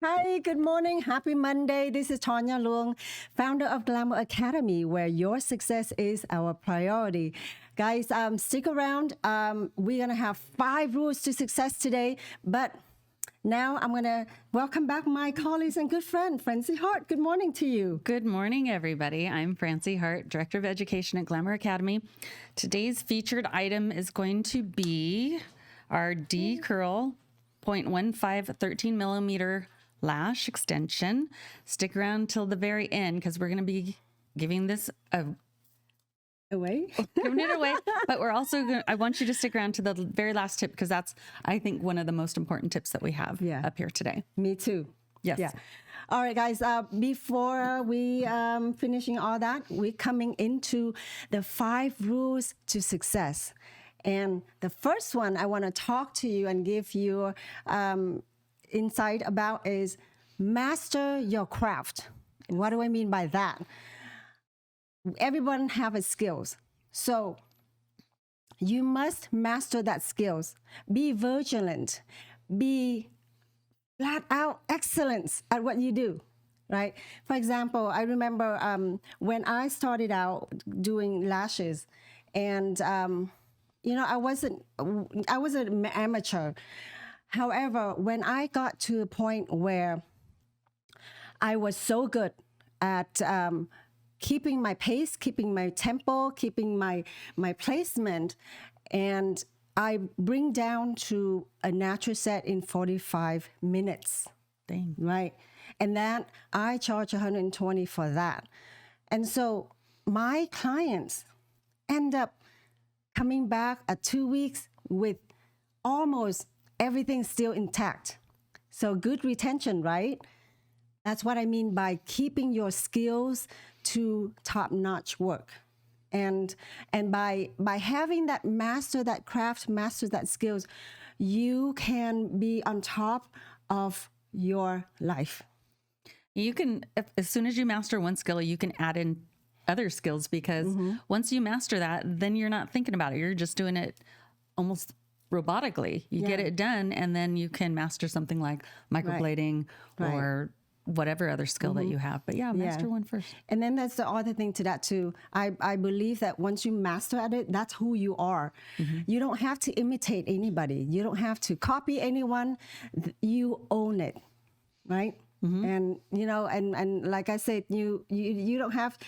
Hi, good morning. Happy Monday. This is Tanya Luong, founder of Glamour Academy, where your success is our priority. Guys, stick around. We're going to have 5 rules to success today, but now I'm going to welcome back my colleagues and good friend, Francie Hart. Good morning to you. Good morning, everybody. I'm Francie Hart, Director of Education at Glamour Academy. Today's featured item is going to be our D-Curl 0.15 13 millimeter lash extension. Stick around till the very end because we're going to be giving this away. Giving it away. But we're also going to, I want you to stick around to the very last tip because that's, I think, one of the most important tips that we have up here today. Me too. Yes. Yeah. All right, guys, before we finishing all that, we're coming into the 5 rules to success. And the first one I want to talk to you and give you insight about is master your craft. And what do I mean by that? Everyone have a skills. So you must master that skills. Be vigilant. Be flat out excellence at what you do, right? For example, I remember when I started out doing lashes and, I was an amateur. However, when I got to a point where I was so good at keeping my pace, keeping my tempo, keeping my placement, and I bring down to a natural set in 45 minutes. Dang. Right? And that I charge $120 for that. And so my clients end up coming back at 2 weeks with almost everything still intact. So good retention, right? That's what I mean by keeping your skills to top-notch work. And by having that master that craft, master that skills, you can be on top of your life. You can, as soon as you master one skill, you can add in other skills because once you master that, then you're not thinking about it. You're just doing it almost robotically. You get it done, and then you can master something like microblading or whatever other skill that you have. But master one first. And then that's the other thing to that too. I believe that once you master at it, that's who you are. You don't have to imitate anybody. You don't have to copy anyone. You own it, right? And and like I said, you don't have,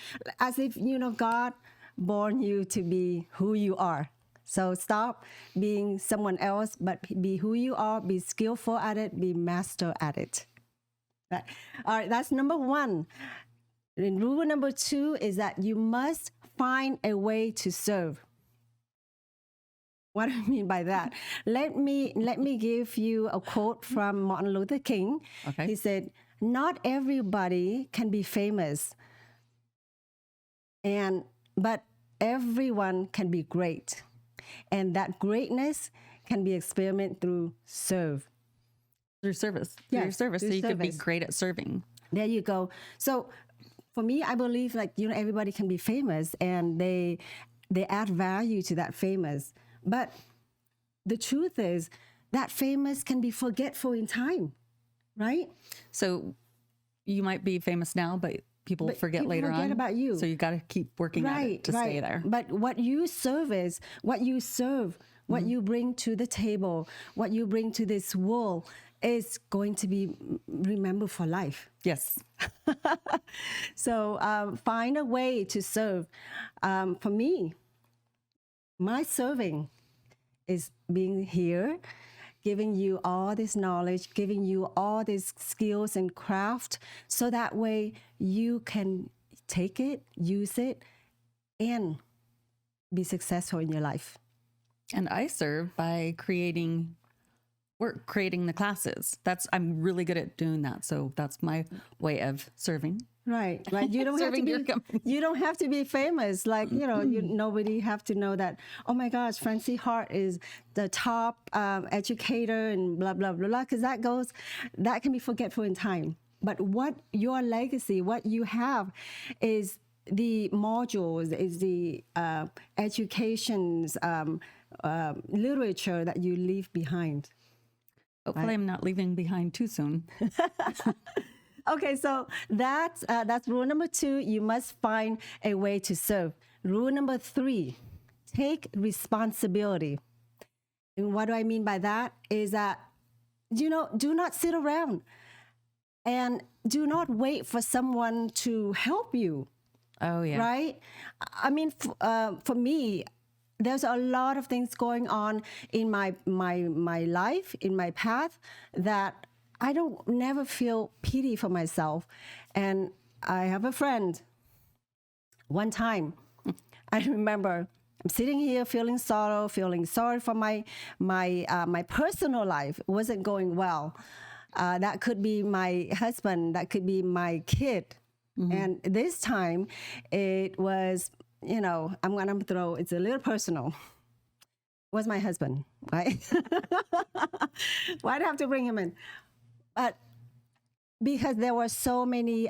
as if God born you to be who you are. So stop being someone else, but be who you are, be skillful at it, be master at it. Right. All right, that's number 1. And rule number 2 is that you must find a way to serve. What do I mean by that? Let me give you a quote from Martin Luther King. Okay. He said, "Not everybody can be famous, but everyone can be great. And that greatness can be experimented through service. Through service. So you could be great at serving. There you go. So for me, I believe everybody can be famous and they add value to that famous. But the truth is that famous can be forgetful in time, right? So you might be famous now, but people forget later on. About you. So you got to keep working at it to stay there. But what you serve, what you bring to the table, what you bring to this world is going to be remembered for life. Yes. So find a way to serve. For me, my serving is being here, giving you all this knowledge, giving you all these skills and craft, so that way you can take it, use it, and be successful in your life. And I serve by creating the classes. I'm really good at doing that. So that's my way of serving. Right. You don't have to be famous. Nobody have to know that, oh my gosh, Francie Hart is the top educator and blah, blah, blah, blah. Because that can be forgetful in time. But what your legacy, what you have is the modules, is the education's literature that you leave behind. Hopefully, I'm not leaving behind too soon. Okay, so that's rule number 2. You must find a way to serve. Rule number 3, take responsibility. And what do I mean by that? Is that, do not sit around and do not wait for someone to help you. Oh, yeah. Right? I mean, for me, there's a lot of things going on in my life, in my path, that I don't never feel pity for myself. And I have a friend. One time, I remember I'm sitting here feeling sorry for my personal life. It wasn't going well. That could be my husband. That could be my kid. And this time, it was, I'm going to throw, it's a little personal. Was my husband, right? Why'd I have to bring him in? But because there were so many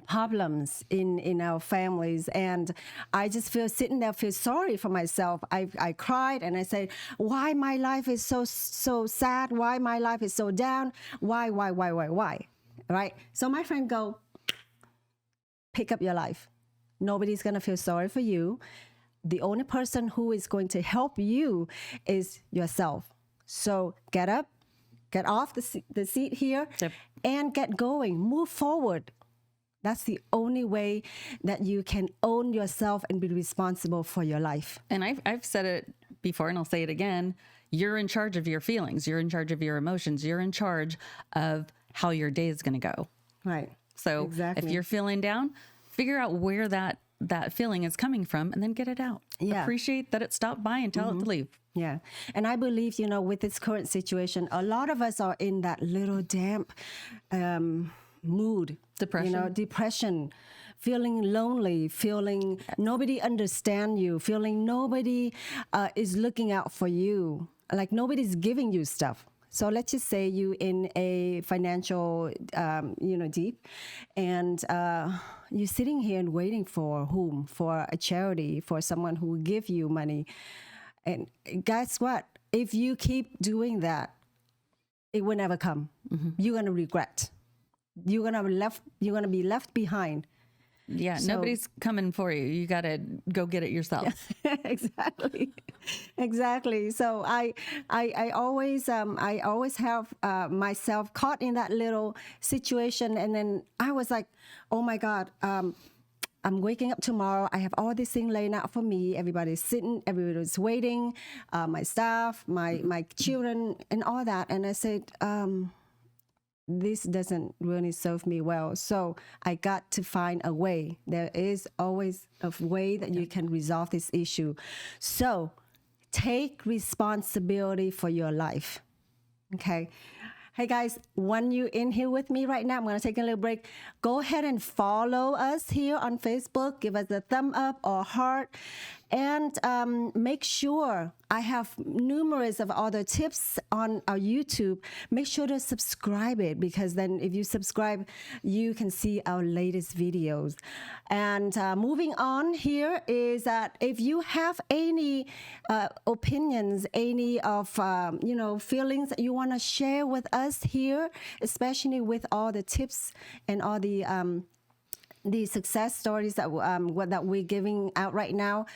problems in our families, and I just feel sorry for myself. I cried and I said, why my life is so sad? Why my life is so down? Why? Right? So my friend go, pick up your life. Nobody's going to feel sorry for you. The only person who is going to help you is yourself. So get up, get off the seat here, Yep. and get going. Move forward. That's the only way that you can own yourself and be responsible for your life. And I've said it before, and I'll say it again. You're in charge of your feelings. You're in charge of your emotions. You're in charge of how your day is going to go. Right. So Exactly. if you're feeling down, figure out where that feeling is coming from and then get it out. Yeah. Appreciate that it stopped by and tell it to leave. Yeah. And I believe, with this current situation, a lot of us are in that little damp mood. Depression. Depression, feeling lonely, feeling nobody understand you, feeling nobody is looking out for you, like nobody's giving you stuff. So let's just say you in a financial, deep, and you're sitting here and waiting for whom? For a charity, for someone who will give you money. And guess what? If you keep doing that, it will never come. You're gonna regret. You're gonna be left behind. Yeah, So- nobody's coming for you. You got to go get it yourself. Exactly. So I always have myself caught in that little situation, and then I was like, oh my God, I'm waking up tomorrow. I have all this thing laying out for me. Everybody's sitting, everybody's waiting, my staff, my children, and all that. And I said, this doesn't really serve me well. So I got to find a way. There is always a way that you can resolve this issue. So take responsibility for your life. Okay. Hey guys, when you're in here with me right now, I'm going to take a little break. Go ahead and follow us here on Facebook. Give us a thumb up or heart. And make sure I have numerous of other tips on our YouTube. Make sure to subscribe it, because then if you subscribe, you can see our latest videos. And moving on here is that if you have any opinions, any of feelings that you want to share with us here, especially with all the tips and all the success stories that we're giving out right now,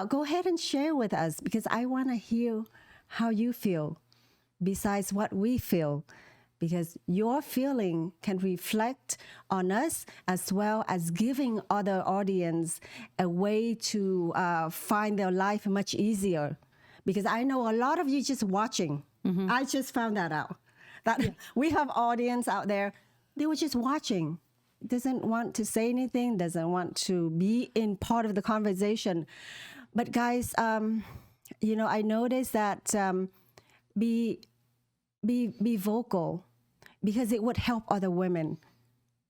go ahead and share with us, because I want to hear how you feel besides what we feel, because your feeling can reflect on us, as well as giving other audience a way to find their life much easier. Because I know a lot of you just watching. I just found that out, that we have audience out there, they were just watching. Doesn't want to say anything, doesn't want to be in part of the conversation. But guys, I noticed that be vocal, because it would help other women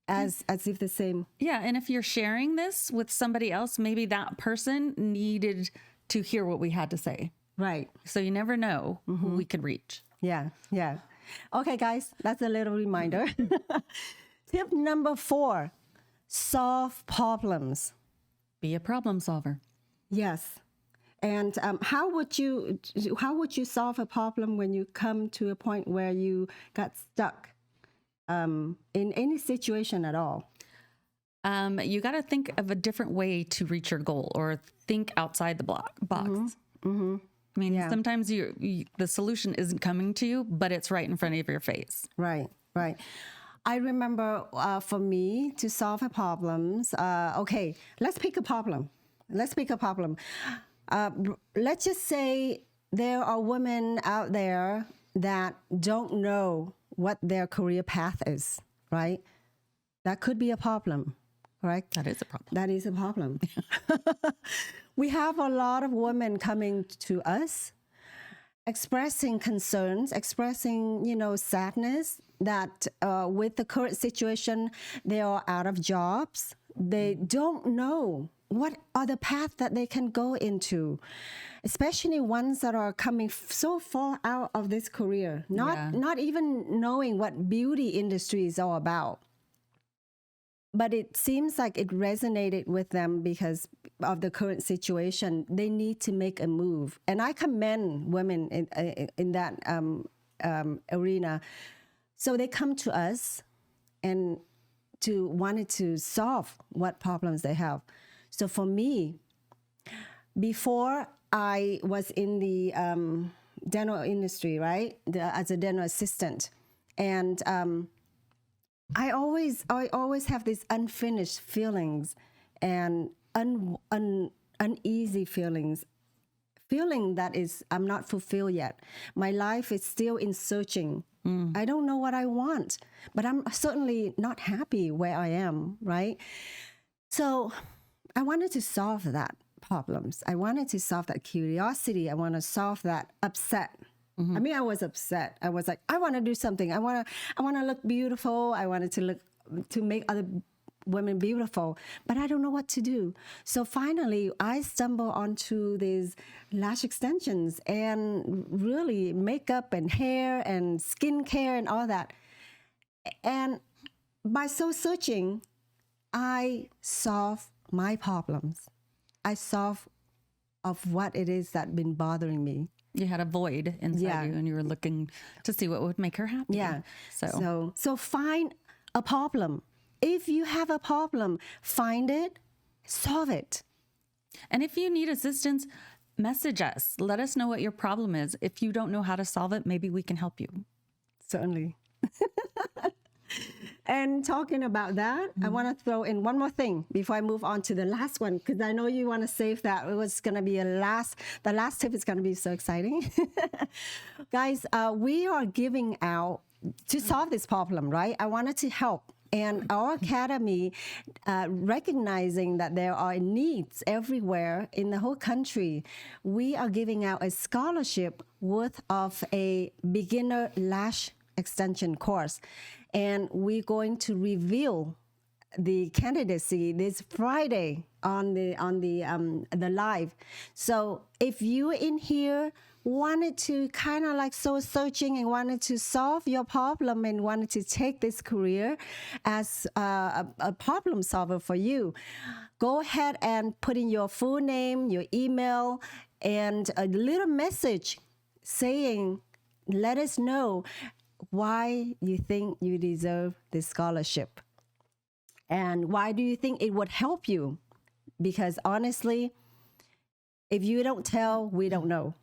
as if the same. Yeah, and if you're sharing this with somebody else, maybe that person needed to hear what we had to say. Right. So you never know who we could reach. Yeah. Okay, guys, that's a little reminder. Tip number 4, solve problems. Be a problem solver. Yes. And how would you solve a problem when you come to a point where you got stuck in any situation at all? You got to think of a different way to reach your goal, or think outside the box. I mean, sometimes the solution isn't coming to you, but it's right in front of your face. Right. I remember for me to solve a problems. Okay, let's pick a problem. Let's just say there are women out there that don't know what their career path is, right? That could be a problem, right? That is a problem. That is a problem. We have a lot of women coming to us expressing concerns, expressing, sadness that with the current situation, they are out of jobs. They don't know what are the paths that they can go into, especially ones that are coming so far out of this career, not even knowing what beauty industry is all about. But it seems like it resonated with them because of the current situation. They need to make a move. And I commend women in that arena. So they come to us and wanted to solve what problems they have. So for me, before I was in the dental industry, right, as a dental assistant, and I always have these unfinished feelings and uneasy feelings, feeling that is I'm not fulfilled yet. My life is still in searching. I don't know what I want, but I'm certainly not happy where I am, right? So I wanted to solve that problems. I wanted to solve that curiosity. I want to solve that upset. I mean, I was upset. I was like, I want to do something. I want to look beautiful. I wanted to make other women beautiful, but I don't know what to do. So finally, I stumbled onto these lash extensions and really makeup and hair and skincare and all that. And by so searching, I solved my problems. I solved of what it is that been bothering me. You had a void inside you, and you were looking to see what would make her happy. Yeah. So find a problem. If you have a problem, find it, solve it. And if you need assistance, message us. Let us know what your problem is. If you don't know how to solve it, maybe we can help you. Certainly. And talking about that, I want to throw in one more thing before I move on to the last one, because I know you want to save that. It was going to be the last tip is going to be so exciting. Guys, we are giving out to solve this problem, right? I wanted to help. And our academy, recognizing that there are needs everywhere in the whole country, we are giving out a scholarship worth of a beginner lash extension course. And we're going to reveal the candidacy this Friday on the live. So if you're in here, wanted to kind of like soul searching and wanted to solve your problem and wanted to take this career as a problem solver for you, go ahead and put in your full name, your email, and a little message saying, let us know why you think you deserve this scholarship. And why do you think it would help you? Because honestly, if you don't tell, we don't know.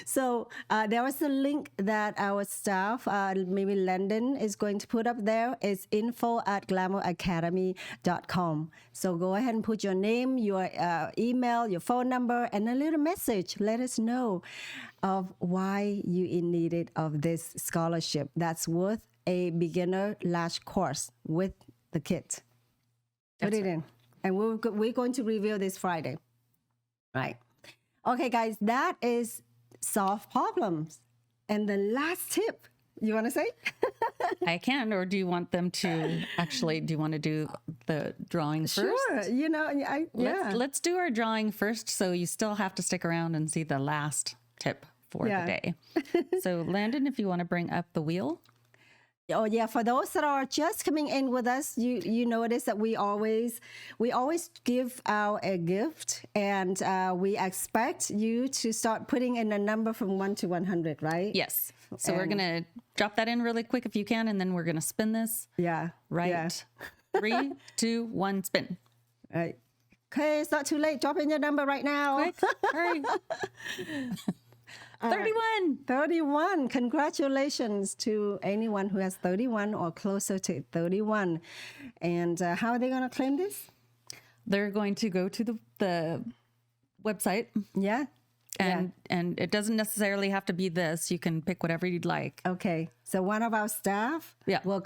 So there was a link that our staff, maybe Landon, is going to put up there. It's info@glamouracademy.com. So go ahead and put your name, your email, your phone number, and a little message. Let us know of why you in needed of this scholarship that's worth a beginner lash course with the kit. Put it in. And we're going to reveal this Friday. Right. Okay, guys, that is solve problems. And the last tip, you want to say? I can, or do you want them to actually, do you want to do the drawing first? Sure. You know, Let's do our drawing first, so you still have to stick around and see the last tip for the day. So Landon, if you want to bring up the wheel. Oh yeah, for those that are just coming in with us, you notice that we always give out a gift, and we expect you to start putting in a number from 1 to 100, right? Yes. So we're gonna drop that in really quick if you can, and then we're gonna spin this. Yeah. Right. Yeah. 3, 2, 1, spin. Right. Okay, it's not too late. Drop in your number right now. Quick, hurry. 31. 31. Congratulations to anyone who has 31 or closer to 31. And how are they going to claim this? They're going to go to the website, Yeah. and it doesn't necessarily have to be this. You can pick whatever you'd like. Okay. So one of our staff will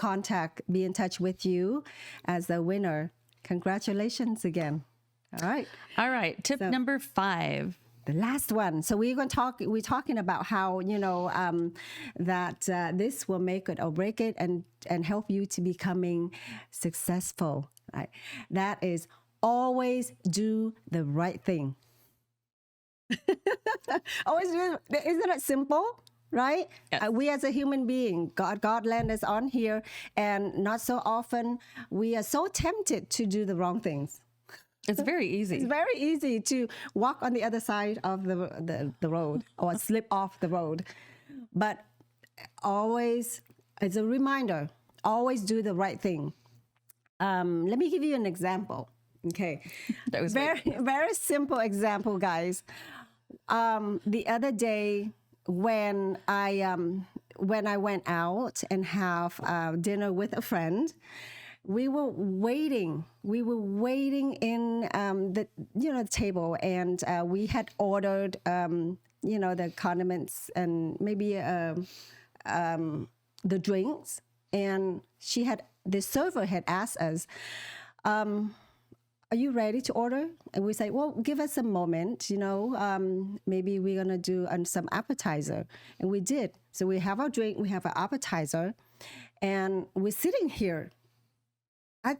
be in touch with you as the winner. Congratulations again. All right. All right. Tip number 5. The last one. So we're talking about how, that this will make it or break it and help you to becoming successful. Right? That is always do the right thing. Always do. Isn't it simple? Right? Yes. We as a human being, God landed us on here, and not so often we are so tempted to do the wrong things. It's very easy. It's very easy to walk on the other side of the road or slip off the road. But always, it's a reminder, always do the right thing. Let me give you an example. Okay. That was very simple example, guys. The other day when I went out and have dinner with a friend, we were waiting in the table, and we had ordered the condiments and maybe the drinks, and the server had asked us, are you ready to order? And we say, well, give us a moment, maybe we're gonna do some appetizer. And we did. So we have our drink, we have our appetizer, and we're sitting here. I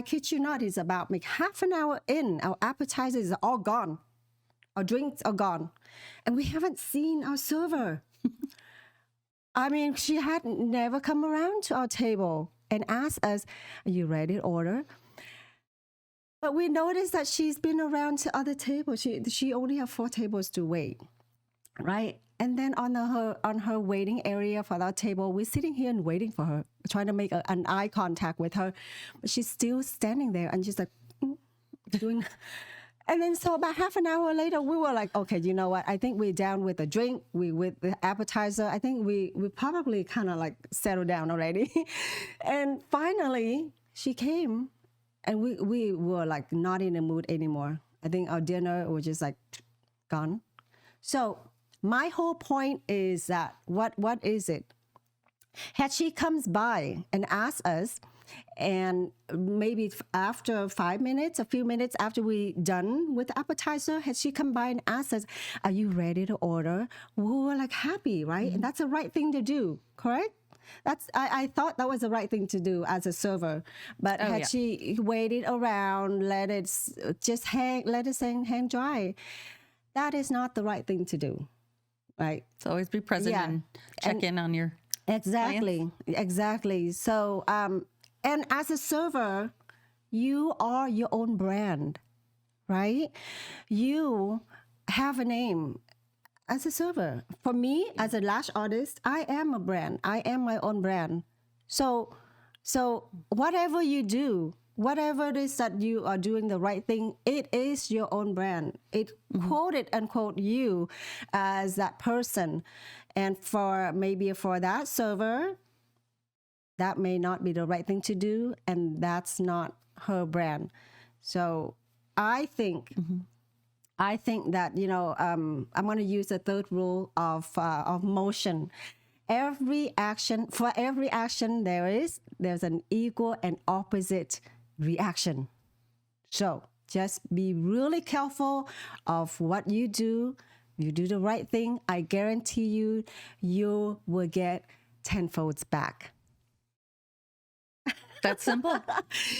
kid you not, it's about like half an hour in, our appetizers are all gone. Our drinks are gone. And we haven't seen our server. I mean, she had never come around to our table and asked us, are you ready to order? But we noticed that she's been around to other tables. She only have 4 tables to wait, right? And then on her waiting area for our table, we're sitting here and waiting for her, trying to make an eye contact with her. But she's still standing there, and she's like, doing. And then so about half an hour later, we were like, okay, you know what? I think we're down with the drink, with the appetizer. I think we probably kind of like settled down already. And finally, she came, and we were like not in the mood anymore. I think our dinner was just like gone. So my whole point is that what is it? Had she comes by and asked us, and maybe after 5 minutes, a few minutes after we done with the appetizer, had she come by and asked us, are you ready to order? We were like happy, right? Mm-hmm. And that's the right thing to do, correct? I thought that was the right thing to do as a server. But she waited around, let it hang dry, that is not the right thing to do. Right. So always be present and check in on your clients. Exactly. So, and as a server, you are your own brand, right? You have a name as a server. For me, as a lash artist, I am a brand. I am my own brand. So whatever you do, whatever it is that you are doing the right thing, it is your own brand. It quoted unquote you as that person. And for that server, that may not be the right thing to do, and that's not her brand. So I think that, I'm going to use the third rule of motion. For every action there's an equal and opposite reaction. So just be really careful of what you do. You do the right thing, I guarantee you will get tenfolds back. That's simple.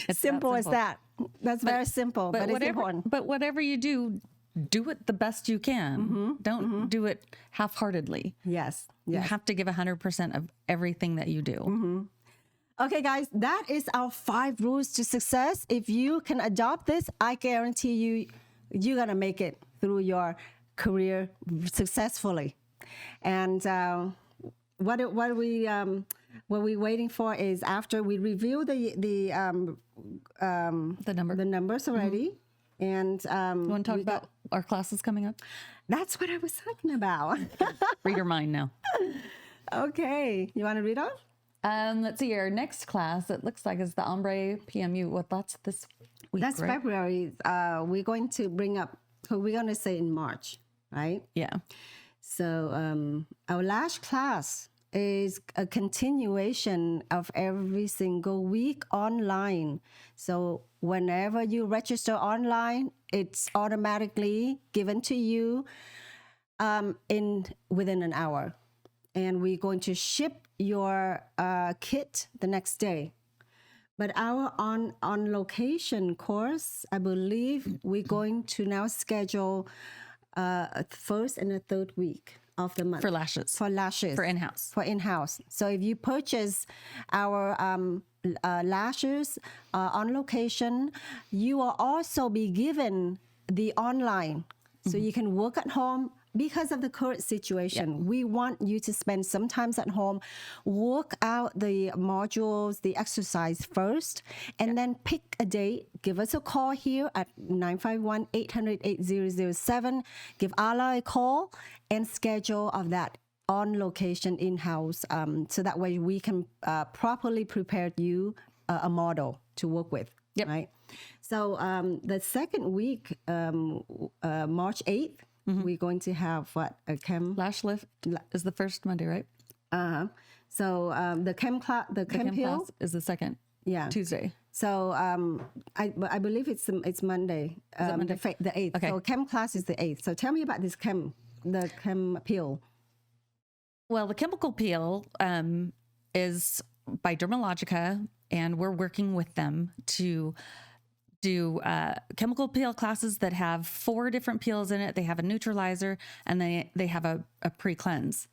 It's simple as that. That's very simple, but it's important. But whatever you do, do it the best you can. Don't do it half-heartedly. Yes. You Yes. have to give 100% of everything that you do. Okay, guys, that is our 5 rules to success. If you can adopt this, I guarantee you, you're going to make it through your career successfully. And what we're waiting for is after we review the numbers already. And You want to talk about our classes coming up? that's what I was talking about. Read your mind now. Okay, you want to read off? Let's see. Our next class, it looks like, is the Ombre PMU. Well, that's this week, That's right? February. We're going to bring up, we're going to say in March, right? Yeah. So our last class is a continuation of every single week online. So whenever you register online, it's automatically given to you within an hour. And we're going to ship your kit the next day. But our on location course, I believe we're going to now schedule first and the third week of the month For lashes. for lashes For in-house. for in-house. So if you purchase our lashes on location, you will also be given the online, so you can work at home. Because of the current situation, we want you to spend some time at home, work out the modules, the exercise first, and then pick a date. Give us a call here at 951-800-8007. Give Ala a call and schedule of that on location in-house, so that way we can properly prepare you a model to work with. Yep. Right. So the second week, March 8th, we're going to have what, a chem. Lash lift is the first Monday, right? So the chem class, the chem Chem peel. class is the second Tuesday. So I believe it's Monday. Monday? The 8th. Okay. So chem class is the 8th. So tell me about this the chem peel. Well, the chemical peel is by Dermalogica, and we're working with them to do chemical peel classes that have 4 different peels in it. They have a neutralizer, and they have a pre-cleanse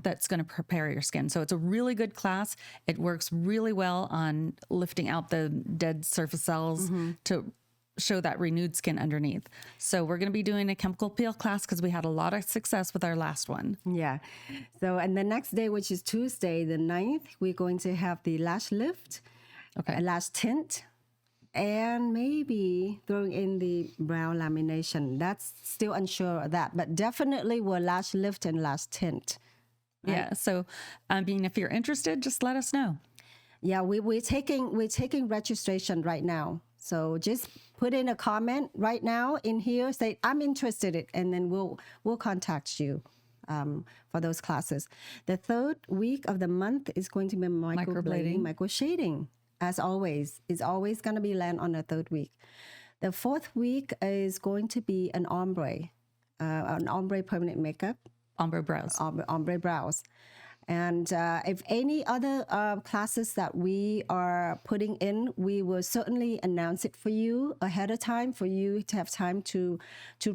that's going to prepare your skin. So it's a really good class. It works really well on lifting out the dead surface cells to show that renewed skin underneath. So we're going to be doing a chemical peel class because we had a lot of success with our last one. Yeah. So, and the next day, which is Tuesday, the 9th, we're going to have the lash lift, a lash tint, and maybe throwing in the brow lamination. That's still unsure of that, but definitely we'll lash lift and lash tint. Right? Yeah. So, if you're interested, just let us know. Yeah, we're taking registration right now. So just put in a comment right now in here, say I'm interested, and then we'll contact you for those classes. The third week of the month is going to be microblading, microshading. As always, it's always going to be land on the third week. The fourth week is going to be an ombre permanent makeup. Ombre brows. Ombre brows. And if any other classes that we are putting in, we will certainly announce it for you ahead of time for you to have time to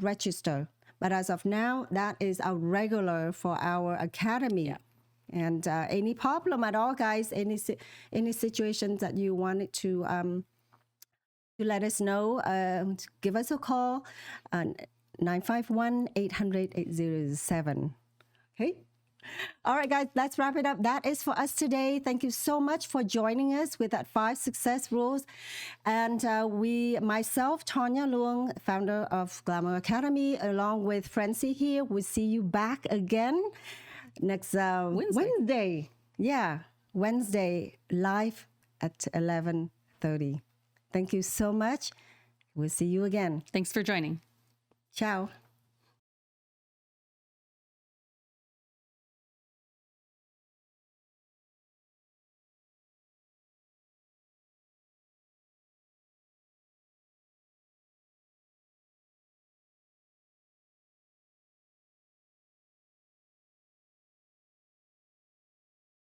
register. But as of now, that is our regular for our academy. Yeah. And any problem at all, guys, any situations that you wanted to let us know, give us a call on 951-800-8007. Okay? All right, guys, let's wrap it up. That is for us today. Thank you so much for joining us with that 5 success rules. And myself, Tanya Luong, founder of Glamour Academy, along with Francie here, we'll see you back again next Wednesday. Yeah, Wednesday, live at 11:30. Thank you so much. We'll see you again. Thanks for joining. Ciao.